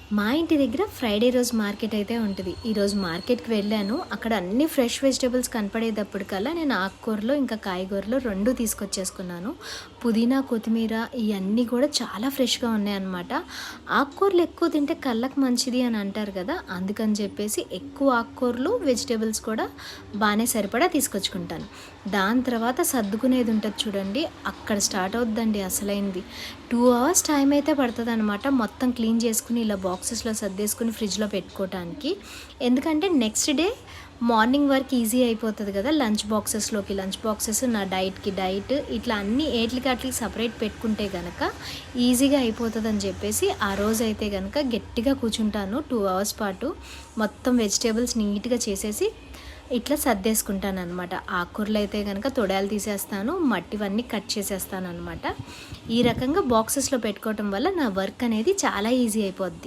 మా ఇంటి దగ్గర ఫ్రైడే రోజు మార్కెట్ అయితే ఉంటది. ఈరోజు మార్కెట్‌కి వెళ్ళాను. అక్కడ అన్ని ఫ్రెష్ వెజిటబుల్స్ కనపడేటప్పటికల్లా నేను ఆకుకూరలు, ఇంకా కాయగూరలు 2 తీసుకొచ్చేసుకున్నాను. పుదీనా, కొత్తిమీర ఇయన్నీ కూడా చాలా ఫ్రెష్‌గా ఉన్నాయన్నమాట. ఆకుకూరలు ఎక్కువ తింటే కళ్ళకి మంచిది అని అంటారు కదా! అందుకని చెప్పేసి ఎక్కువ ఆకుకూరలు, వెజిటబుల్స్ కూడా బానే సరిపడా తీసుకొచ్చుకుంటాను. దాని తర్వాత సర్దుకునేది ఉంటది చూడండి. అక్కడ స్టార్ట్ అవుద్దండి అసలైంది. 2 అవర్స్ టైం అయితే పడతదనమాట. మొత్తం క్లీన్ చేసుకొని ఇలా బాక్సెస్‌లో సర్దేసుకొని ఫ్రిడ్జ్‌లో పెట్టుకోవటానికి. ఎందుకంటే నెక్స్ట్ డే మార్నింగ్ వరకు ఈజీ అయిపోతది కదా! లంచ్ బాక్సెస్ నా డైట్ ఇట్లా అన్నీ ఏట్లికి ఆట్లికి సెపరేట్ పెట్టుకుంటే గనక ఈజీగా అయిపోతదని చెప్పేసి ఆ రోజైతే గనక గట్టిగా కూర్చుంటాను 2 అవర్స్ పాటు. మొత్తం వెజిటబుల్స్ నీట్‌గా చేసేసి ఇట్లా సర్దేసుకుంటాననమాట. ఆకుకూరలైతే గనక తొడాలు తీసేస్తాను, మట్టివన్నీ కట్ చేసేస్తాననమాట. ఈ రకంగా బాక్సెస్‌లో పెట్టుకోవటం వల్ల నా వర్క్ అనేది చాలా ఈజీ అయిపోద్ది.